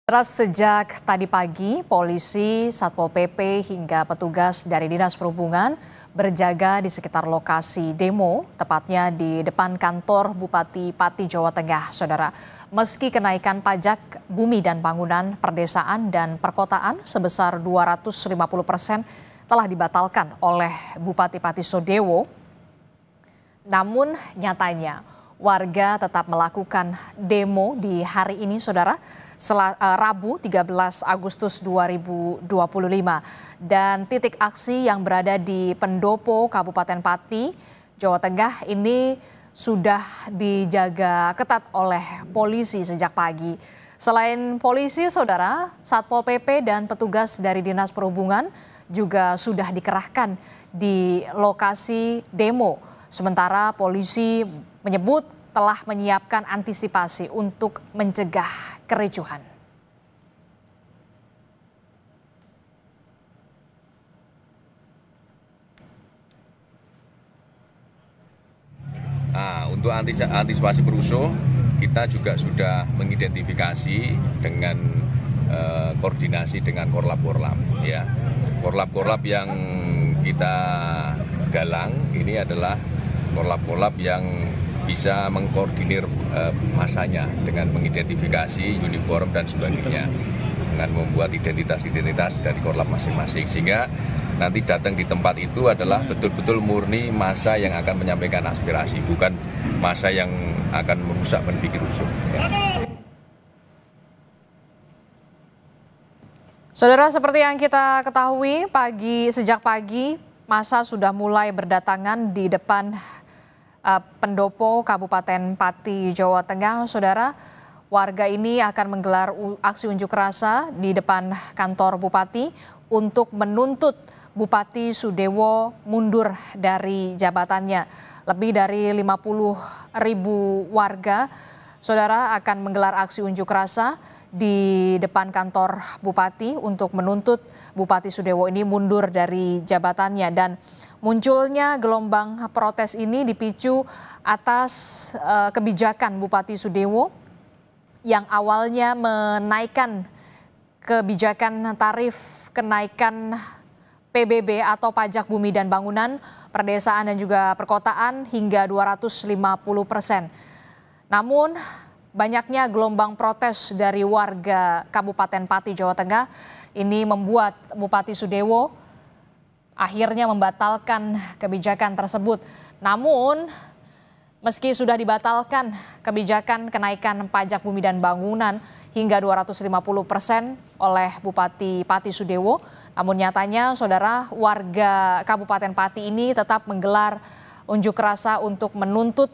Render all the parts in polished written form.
Sejak tadi pagi, polisi, Satpol PP hingga petugas dari Dinas Perhubungan berjaga di sekitar lokasi demo, tepatnya di depan kantor Bupati Pati, Jawa Tengah, Saudara. Meski kenaikan pajak bumi dan bangunan, perdesaan dan perkotaan sebesar 250% telah dibatalkan oleh Bupati Pati Sudewo, namun nyatanya warga tetap melakukan demo di hari ini, Saudara, Rabu 13 Agustus 2025. Dan titik aksi yang berada di Pendopo, Kabupaten Pati, Jawa Tengah ini sudah dijaga ketat oleh polisi sejak pagi. Selain polisi, Saudara, Satpol PP dan petugas dari Dinas Perhubungan juga sudah dikerahkan di lokasi demo. Sementara polisi menyebut telah menyiapkan antisipasi untuk mencegah kericuhan. Untuk antisipasi perusuh, kita juga sudah mengidentifikasi dengan koordinasi dengan korlap-korlap. Ya. Korlap-korlap yang kita galang ini adalah korlap-korlap yang bisa mengkoordinir masanya dengan mengidentifikasi uniform dan sebagainya, dengan membuat identitas-identitas dari korlap masing-masing, sehingga nanti datang di tempat itu adalah betul-betul murni massa yang akan menyampaikan aspirasi, bukan massa yang akan merusak, membuat rusuh. Saudara, seperti yang kita ketahui, sejak pagi massa sudah mulai berdatangan di depan Pendopo, Kabupaten Pati, Jawa Tengah. Saudara, warga ini akan menggelar aksi unjuk rasa di depan kantor Bupati untuk menuntut Bupati Sudewo mundur dari jabatannya. Lebih dari 50.000 warga, Saudara, akan menggelar aksi unjuk rasa di depan kantor Bupati untuk menuntut Bupati Sudewo ini mundur dari jabatannya. Dan munculnya gelombang protes ini dipicu atas kebijakan Bupati Sudewo yang awalnya menaikkan kebijakan tarif kenaikan PBB atau pajak bumi dan bangunan, perdesaan dan juga perkotaan hingga 250%. Namun banyaknya gelombang protes dari warga Kabupaten Pati, Jawa Tengah ini membuat Bupati Sudewo akhirnya membatalkan kebijakan tersebut. Namun, meski sudah dibatalkan kebijakan kenaikan pajak bumi dan bangunan hingga 250% oleh Bupati Pati Sudewo, namun nyatanya, Saudara, warga Kabupaten Pati ini tetap menggelar unjuk rasa untuk menuntut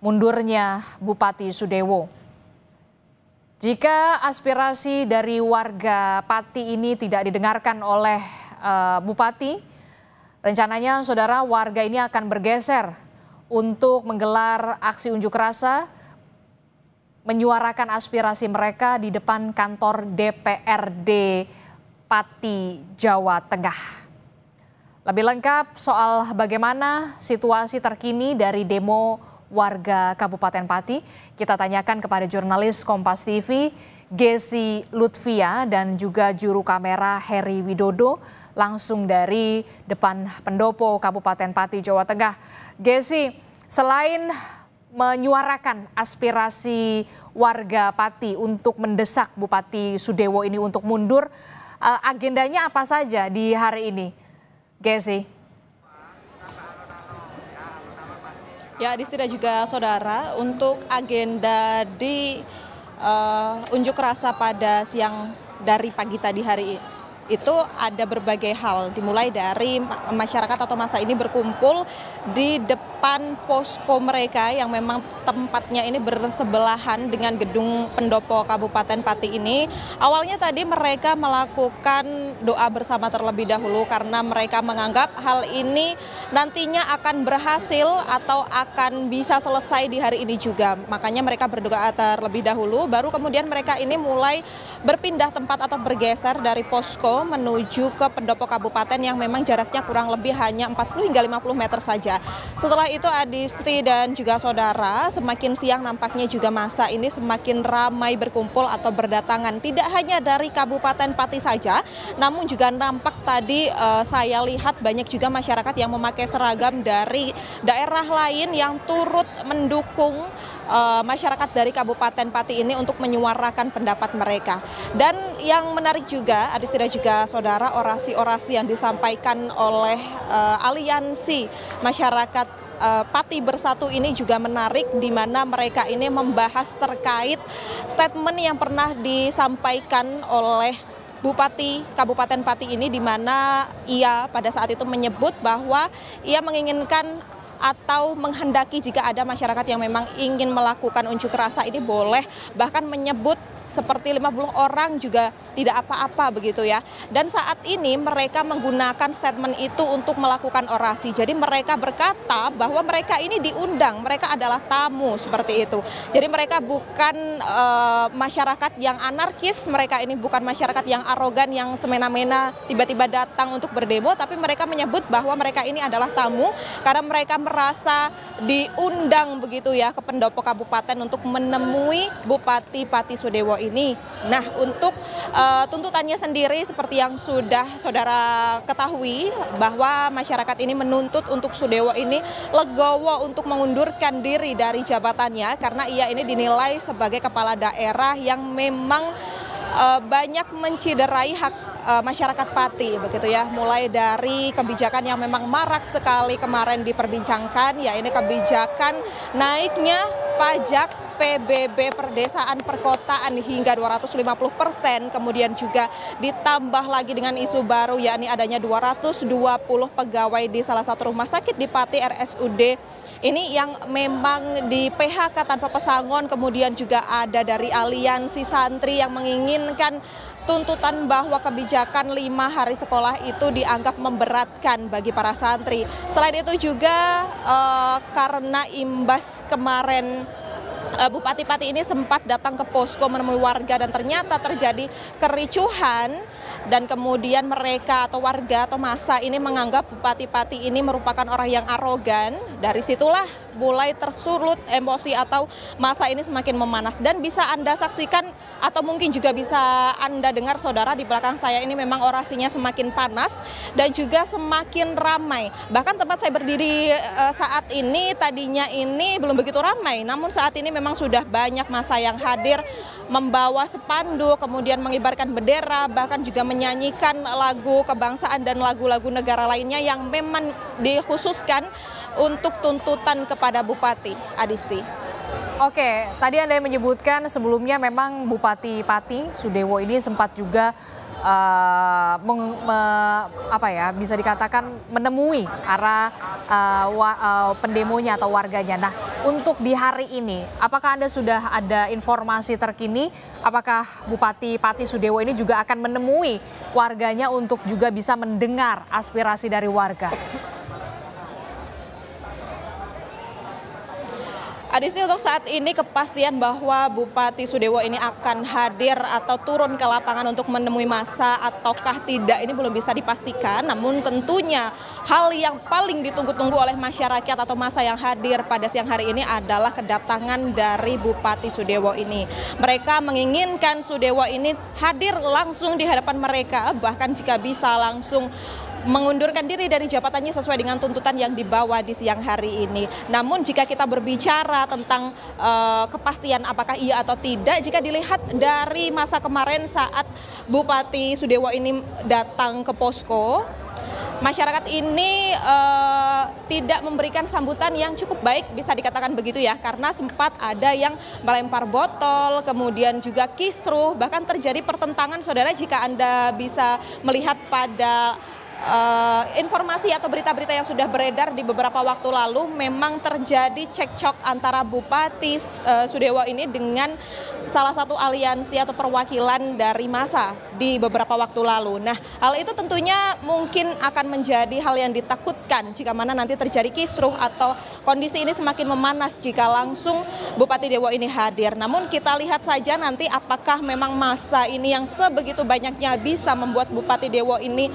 mundurnya Bupati Sudewo. Jika aspirasi dari warga Pati ini tidak didengarkan oleh Bupati, rencananya, Saudara, warga ini akan bergeser untuk menggelar aksi unjuk rasa, menyuarakan aspirasi mereka di depan kantor DPRD Pati, Jawa Tengah. Lebih lengkap soal bagaimana situasi terkini dari demo warga Kabupaten Pati, kita tanyakan kepada jurnalis Kompas TV, Gesi Lutfia, dan juga juru kamera Heri Widodo, langsung dari depan Pendopo, Kabupaten Pati, Jawa Tengah. Gesi, selain menyuarakan aspirasi warga Pati untuk mendesak Bupati Sudewo ini untuk mundur, agendanya apa saja di hari ini, Gesi? Ya, Adisti dan juga saudara, untuk agenda di unjuk rasa pada siang dari pagi tadi hari ini, itu ada berbagai hal, dimulai dari masyarakat atau massa ini berkumpul di depan posko mereka yang memang tempatnya ini bersebelahan dengan gedung Pendopo Kabupaten Pati ini. Awalnya tadi mereka melakukan doa bersama terlebih dahulu karena mereka menganggap hal ini nantinya akan berhasil atau akan bisa selesai di hari ini juga. Makanya mereka berdoa terlebih dahulu, baru kemudian mereka ini mulai berpindah tempat atau bergeser dari posko posko menuju ke pendopo kabupaten yang memang jaraknya kurang lebih hanya 40 hingga 50 meter saja. Setelah itu Adisti dan juga saudara, semakin siang nampaknya juga massa ini semakin ramai berkumpul atau berdatangan. Tidak hanya dari Kabupaten Pati saja, namun juga nampak tadi saya lihat banyak juga masyarakat yang memakai seragam dari daerah lain yang turut mendukung masyarakat dari Kabupaten Pati ini untuk menyuarakan pendapat mereka. Dan yang menarik juga, Adisti dan juga saudara, orasi-orasi yang disampaikan oleh aliansi masyarakat Pati Bersatu ini juga menarik, di mana mereka ini membahas terkait statement yang pernah disampaikan oleh Bupati Kabupaten Pati ini, di mana ia pada saat itu menyebut bahwa ia menginginkan atau menghendaki jika ada masyarakat yang memang ingin melakukan unjuk rasa ini boleh, bahkan menyebut seperti 50 orang juga tidak apa-apa begitu ya. Dan saat ini mereka menggunakan statement itu untuk melakukan orasi. Jadi mereka berkata bahwa mereka ini diundang, mereka adalah tamu seperti itu. Jadi mereka bukan masyarakat yang anarkis, mereka ini bukan masyarakat yang arogan, yang semena-mena tiba-tiba datang untuk berdemo, tapi mereka menyebut bahwa mereka ini adalah tamu karena mereka merasa diundang begitu ya ke pendopo kabupaten untuk menemui Bupati Pati Sudewo ini. Nah, untuk tuntutannya sendiri seperti yang sudah saudara ketahui, bahwa masyarakat ini menuntut untuk Sudewo ini legowo untuk mengundurkan diri dari jabatannya karena ia ini dinilai sebagai kepala daerah yang memang banyak menciderai hak masyarakat Pati begitu ya, mulai dari kebijakan yang memang marak sekali kemarin diperbincangkan, ya ini kebijakan naiknya pajak PBB perdesaan perkotaan hingga 250%, kemudian juga ditambah lagi dengan isu baru yakni adanya 220 pegawai di salah satu rumah sakit di Pati, RSUD ini yang memang di PHK tanpa pesangon. Kemudian juga ada dari aliansi santri yang menginginkan tuntutan bahwa kebijakan 5 hari sekolah itu dianggap memberatkan bagi para santri. Selain itu juga karena imbas kemarin Bupati Pati ini sempat datang ke posko menemui warga dan ternyata terjadi kericuhan, dan kemudian mereka atau warga atau massa ini menganggap Bupati Pati ini merupakan orang yang arogan. Dari situlah mulai tersulut emosi atau massa ini semakin memanas, dan bisa Anda saksikan atau mungkin juga bisa Anda dengar saudara di belakang saya ini memang orasinya semakin panas dan juga semakin ramai. Bahkan tempat saya berdiri saat ini tadinya ini belum begitu ramai, namun saat ini memang sudah banyak massa yang hadir membawa spanduk, kemudian mengibarkan bendera, bahkan juga menyanyikan lagu kebangsaan dan lagu-lagu negara lainnya yang memang dikhususkan untuk tuntutan kepada Bupati. Adisti. Oke, tadi Anda menyebutkan sebelumnya memang Bupati Pati Sudewo ini sempat juga bisa dikatakan menemui arah pendemonya atau warganya. Nah, untuk di hari ini, apakah Anda sudah ada informasi terkini? Apakah Bupati Pati Sudewo ini juga akan menemui warganya untuk juga bisa mendengar aspirasi dari warga? Adisti, untuk saat ini kepastian bahwa Bupati Sudewo ini akan hadir atau turun ke lapangan untuk menemui massa ataukah tidak ini belum bisa dipastikan. Namun tentunya hal yang paling ditunggu-tunggu oleh masyarakat atau massa yang hadir pada siang hari ini adalah kedatangan dari Bupati Sudewo ini. Mereka menginginkan Sudewo ini hadir langsung di hadapan mereka, bahkan jika bisa langsung mengundurkan diri dari jabatannya sesuai dengan tuntutan yang dibawa di siang hari ini. Namun jika kita berbicara tentang kepastian apakah iya atau tidak, jika dilihat dari masa kemarin saat Bupati Sudewo ini datang ke posko, masyarakat ini tidak memberikan sambutan yang cukup baik, bisa dikatakan begitu ya, karena sempat ada yang melempar botol, kemudian juga kisruh, bahkan terjadi pertentangan. Saudara, jika Anda bisa melihat pada informasi atau berita-berita yang sudah beredar di beberapa waktu lalu, memang terjadi cekcok antara Bupati Sudewo ini dengan salah satu aliansi atau perwakilan dari massa di beberapa waktu lalu. Nah, hal itu tentunya mungkin akan menjadi hal yang ditakutkan jika mana nanti terjadi kisruh atau kondisi ini semakin memanas jika langsung Bupati Dewo ini hadir. Namun kita lihat saja nanti apakah memang massa ini yang sebegitu banyaknya bisa membuat Bupati Dewo ini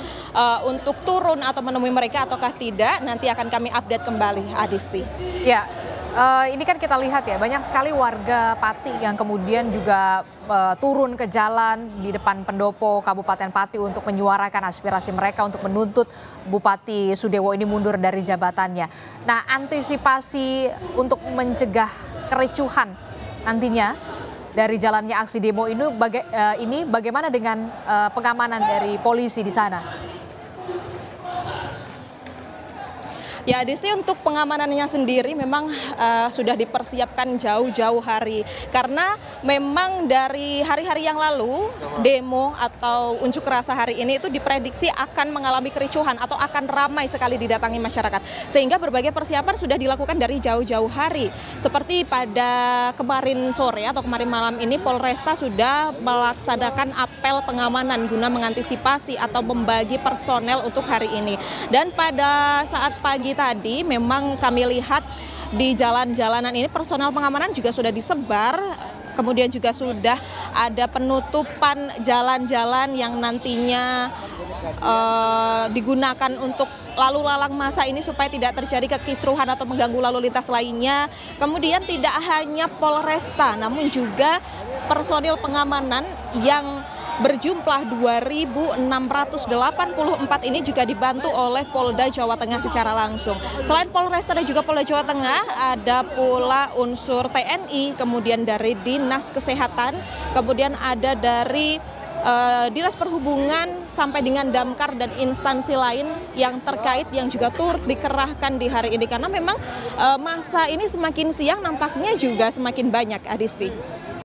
untuk turun atau menemui mereka ataukah tidak, nanti akan kami update kembali, Adisti. Ya. Ini kan kita lihat ya, banyak sekali warga Pati yang kemudian juga turun ke jalan di depan pendopo Kabupaten Pati untuk menyuarakan aspirasi mereka untuk menuntut Bupati Sudewo ini mundur dari jabatannya. Nah, antisipasi untuk mencegah kericuhan nantinya dari jalannya aksi demo ini bagaimana dengan pengamanan dari polisi di sana? Ya, Disti, untuk pengamanannya sendiri memang sudah dipersiapkan jauh-jauh hari. Karena memang dari hari-hari yang lalu, demo atau unjuk rasa hari ini itu diprediksi akan mengalami kericuhan atau akan ramai sekali didatangi masyarakat. Sehingga berbagai persiapan sudah dilakukan dari jauh-jauh hari. Seperti pada kemarin sore atau kemarin malam ini, Polresta sudah melaksanakan apel pengamanan guna mengantisipasi atau membagi personel untuk hari ini. Dan pada saat pagi tadi memang kami lihat di jalan-jalanan ini personel pengamanan juga sudah disebar, kemudian juga sudah ada penutupan jalan-jalan yang nantinya digunakan untuk lalu lalang massa ini supaya tidak terjadi kekisruhan atau mengganggu lalu lintas lainnya. Kemudian tidak hanya Polresta namun juga personil pengamanan yang berjumlah 2.684 ini juga dibantu oleh Polda Jawa Tengah secara langsung. Selain Polresta dan juga Polda Jawa Tengah, ada pula unsur TNI, kemudian dari Dinas Kesehatan, kemudian ada dari Dinas Perhubungan sampai dengan Damkar dan instansi lain yang terkait yang juga turut dikerahkan di hari ini. Karena memang massa ini semakin siang nampaknya juga semakin banyak, Adisti.